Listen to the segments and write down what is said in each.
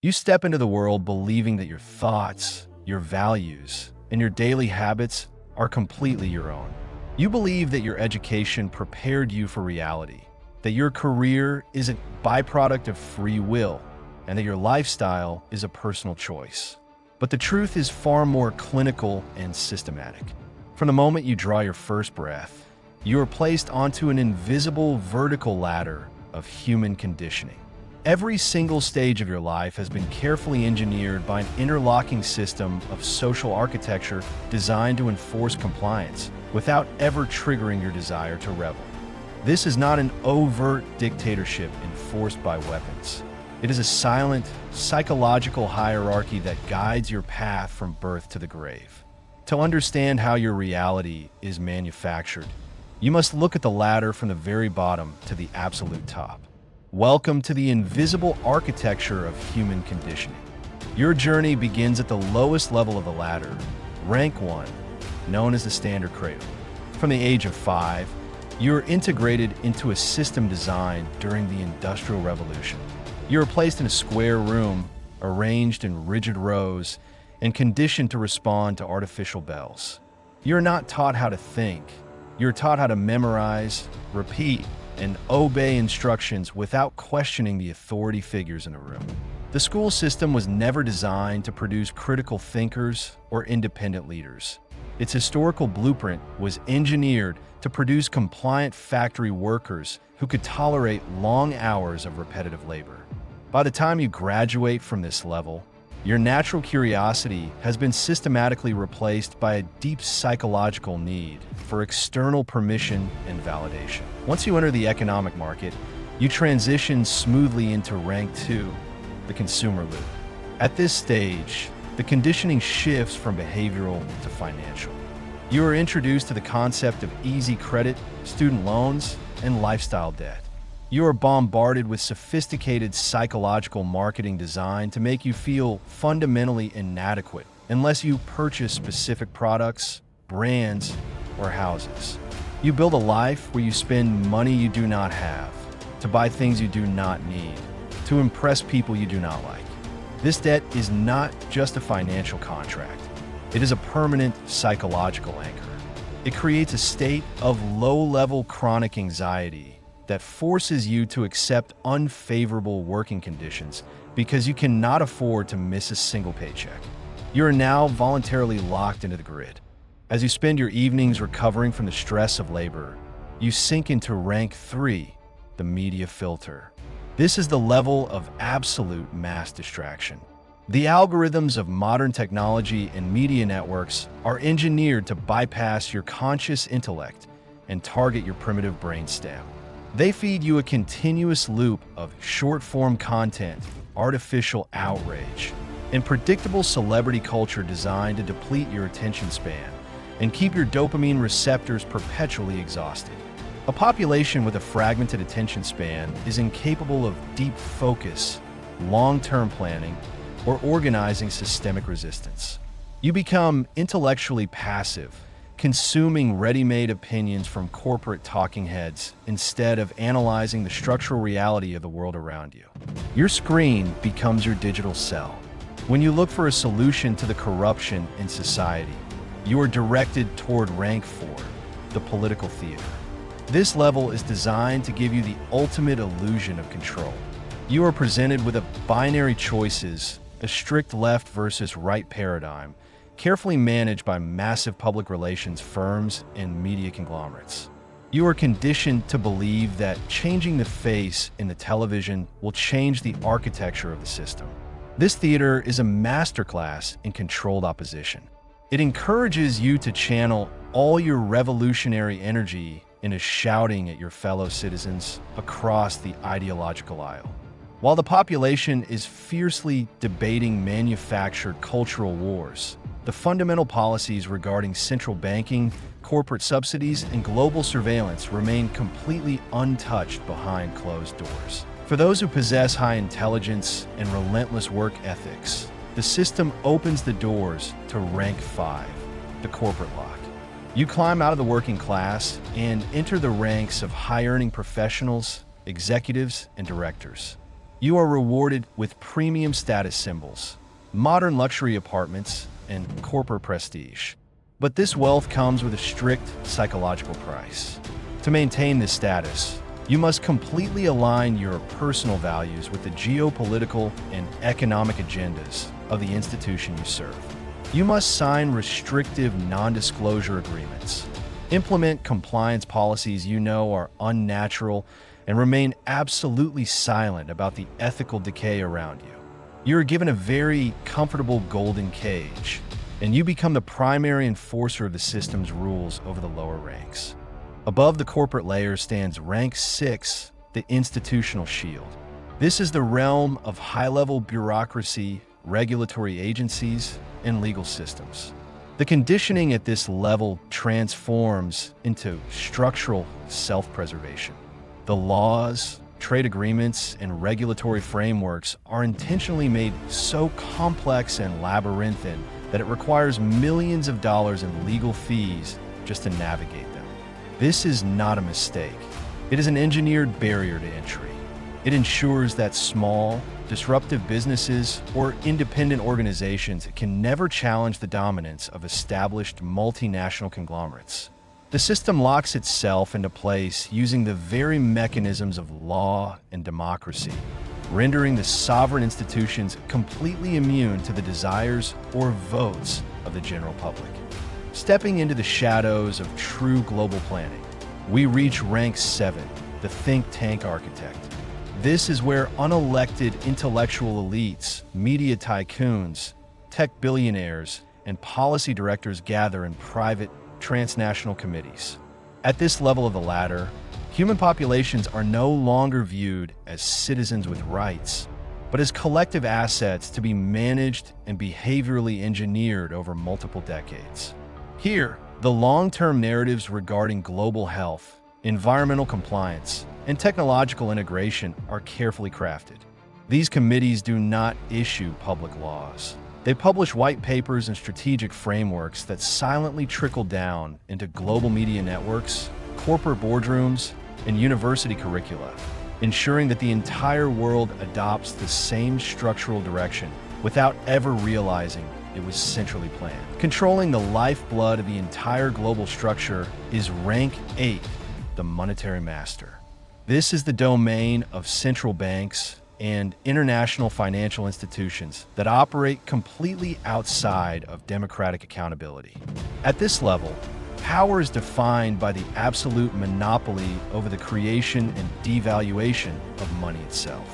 You step into the world believing that your thoughts, your values, and your daily habits are completely your own. You believe that your education prepared you for reality, that your career is a byproduct of free will, and that your lifestyle is a personal choice. But the truth is far more clinical and systematic. From the moment you draw your first breath, you are placed onto an invisible vertical ladder of human conditioning. Every single stage of your life has been carefully engineered by an interlocking system of social architecture designed to enforce compliance without ever triggering your desire to rebel. This is not an overt dictatorship enforced by weapons. It is a silent, psychological hierarchy that guides your path from birth to the grave. To understand how your reality is manufactured, you must look at the ladder from the very bottom to the absolute top. Welcome to the invisible architecture of human conditioning. Your journey begins at the lowest level of the ladder, rank 1, known as the standard cradle. From the age of 5, you are integrated into a system designed during the Industrial Revolution. You are placed in a square room, arranged in rigid rows, and conditioned to respond to artificial bells. You're not taught how to think. You're taught how to memorize, repeat, and obey instructions without questioning the authority figures in the room. The school system was never designed to produce critical thinkers or independent leaders. Its historical blueprint was engineered to produce compliant factory workers who could tolerate long hours of repetitive labor. By the time you graduate from this level, your natural curiosity has been systematically replaced by a deep psychological need for external permission and validation. Once you enter the economic market, you transition smoothly into rank 2, the consumer loop. At this stage, the conditioning shifts from behavioral to financial. You are introduced to the concept of easy credit, student loans, and lifestyle debt. You are bombarded with sophisticated psychological marketing designed to make you feel fundamentally inadequate unless you purchase specific products, brands, or houses. You build a life where you spend money you do not have, to buy things you do not need, to impress people you do not like. This debt is not just a financial contract. It is a permanent psychological anchor. It creates a state of low-level chronic anxiety that forces you to accept unfavorable working conditions because you cannot afford to miss a single paycheck. You are now voluntarily locked into the grid. As you spend your evenings recovering from the stress of labor, you sink into rank 3, the media filter. This is the level of absolute mass distraction. The algorithms of modern technology and media networks are engineered to bypass your conscious intellect and target your primitive brainstem. They feed you a continuous loop of short-form content, artificial outrage, and predictable celebrity culture designed to deplete your attention span and keep your dopamine receptors perpetually exhausted. A population with a fragmented attention span is incapable of deep focus, long-term planning, or organizing systemic resistance. You become intellectually passive, consuming ready-made opinions from corporate talking heads instead of analyzing the structural reality of the world around you. Your screen becomes your digital cell. When you look for a solution to the corruption in society, you are directed toward rank 4, the political theater. This level is designed to give you the ultimate illusion of control. You are presented with binary choices, a strict left versus right paradigm, carefully managed by massive public relations firms and media conglomerates. You are conditioned to believe that changing the face in the television will change the architecture of the system. This theater is a masterclass in controlled opposition. It encourages you to channel all your revolutionary energy into shouting at your fellow citizens across the ideological aisle. While the population is fiercely debating manufactured cultural wars, the fundamental policies regarding central banking, corporate subsidies, and global surveillance remain completely untouched behind closed doors. For those who possess high intelligence and relentless work ethics, the system opens the doors to rank 5, the corporate lock. You climb out of the working class and enter the ranks of high-earning professionals, executives, and directors. You are rewarded with premium status symbols, modern luxury apartments, and corporate prestige. But this wealth comes with a strict psychological price. To maintain this status, you must completely align your personal values with the geopolitical and economic agendas of the institution you serve. You must sign restrictive non-disclosure agreements, implement compliance policies you know are unnatural, and remain absolutely silent about the ethical decay around you. You're given a very comfortable golden cage, and you become the primary enforcer of the system's rules over the lower ranks. Above the corporate layer stands Rank 6, the institutional shield. This is the realm of high-level bureaucracy, regulatory agencies, and legal systems. The conditioning at this level transforms into structural self-preservation. The laws, trade agreements, and regulatory frameworks are intentionally made so complex and labyrinthine that it requires millions of dollars in legal fees just to navigate them. This is not a mistake. It is an engineered barrier to entry. It ensures that small, disruptive businesses or independent organizations can never challenge the dominance of established multinational conglomerates. The system locks itself into place using the very mechanisms of law and democracy, rendering the sovereign institutions completely immune to the desires or votes of the general public. Stepping into the shadows of true global planning, we reach Rank 7, the think tank architect. This is where unelected intellectual elites, media tycoons, tech billionaires, and policy directors gather in private, transnational committees. At this level of the ladder, human populations are no longer viewed as citizens with rights, but as collective assets to be managed and behaviorally engineered over multiple decades. Here, the long-term narratives regarding global health, environmental compliance, and technological integration are carefully crafted. These committees do not issue public laws. They publish white papers and strategic frameworks that silently trickle down into global media networks, corporate boardrooms, and university curricula, ensuring that the entire world adopts the same structural direction without ever realizing it was centrally planned. Controlling the lifeblood of the entire global structure is Rank 8, the monetary master. This is the domain of central banks and international financial institutions that operate completely outside of democratic accountability. At this level, power is defined by the absolute monopoly over the creation and devaluation of money itself.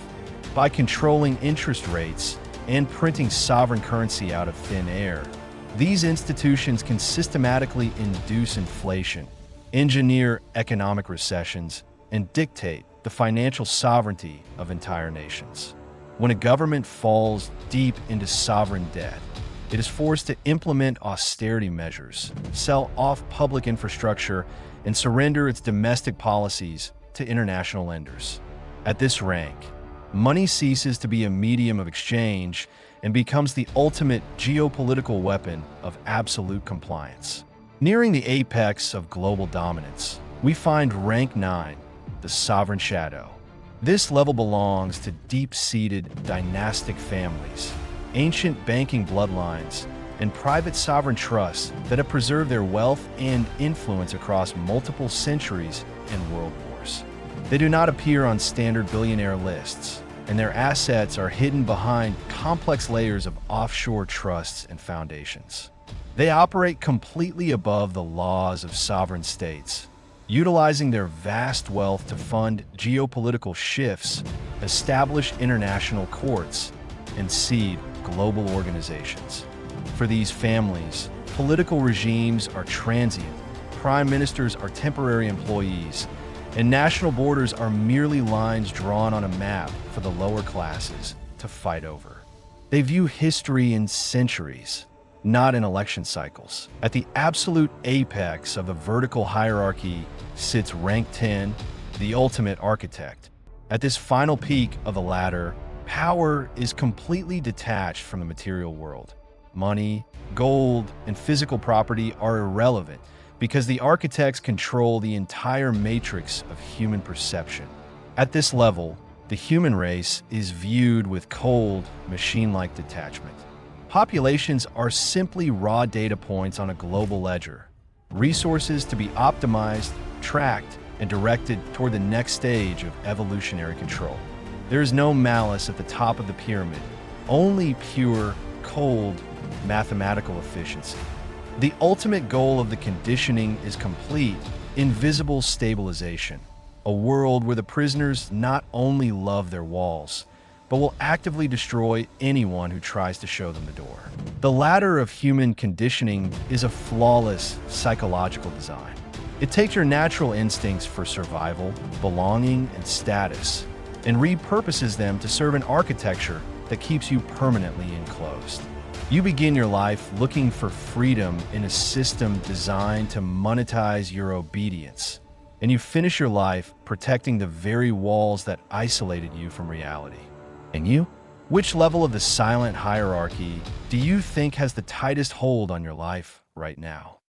By controlling interest rates and printing sovereign currency out of thin air, these institutions can systematically induce inflation, engineer economic recessions, and dictate the financial sovereignty of entire nations. When a government falls deep into sovereign debt, it is forced to implement austerity measures, sell off public infrastructure, and surrender its domestic policies to international lenders. At this rank, money ceases to be a medium of exchange and becomes the ultimate geopolitical weapon of absolute compliance. Nearing the apex of global dominance, we find Rank 9, the sovereign shadow. This level belongs to deep-seated dynastic families, ancient banking bloodlines, and private sovereign trusts that have preserved their wealth and influence across multiple centuries and world wars. They do not appear on standard billionaire lists, and their assets are hidden behind complex layers of offshore trusts and foundations. They operate completely above the laws of sovereign states, utilizing their vast wealth to fund geopolitical shifts, establish international courts, and seed global organizations. For these families, political regimes are transient, prime ministers are temporary employees, and national borders are merely lines drawn on a map for the lower classes to fight over. They view history in centuries, not in election cycles. At the absolute apex of the vertical hierarchy sits Rank 10, the ultimate architect. At this final peak of the ladder, power is completely detached from the material world. Money, gold, and physical property are irrelevant because the architects control the entire matrix of human perception. At this level, the human race is viewed with cold, machine-like detachment. Populations are simply raw data points on a global ledger, resources to be optimized, tracked, and directed toward the next stage of evolutionary control. There is no malice at the top of the pyramid, only pure, cold, mathematical efficiency. The ultimate goal of the conditioning is complete, invisible stabilization, a world where the prisoners not only love their walls, but will actively destroy anyone who tries to show them the door. The ladder of human conditioning is a flawless psychological design. It takes your natural instincts for survival, belonging, and status, and repurposes them to serve an architecture that keeps you permanently enclosed. You begin your life looking for freedom in a system designed to monetize your obedience, and you finish your life protecting the very walls that isolated you from reality. And you? Which level of the silent hierarchy do you think has the tightest hold on your life right now?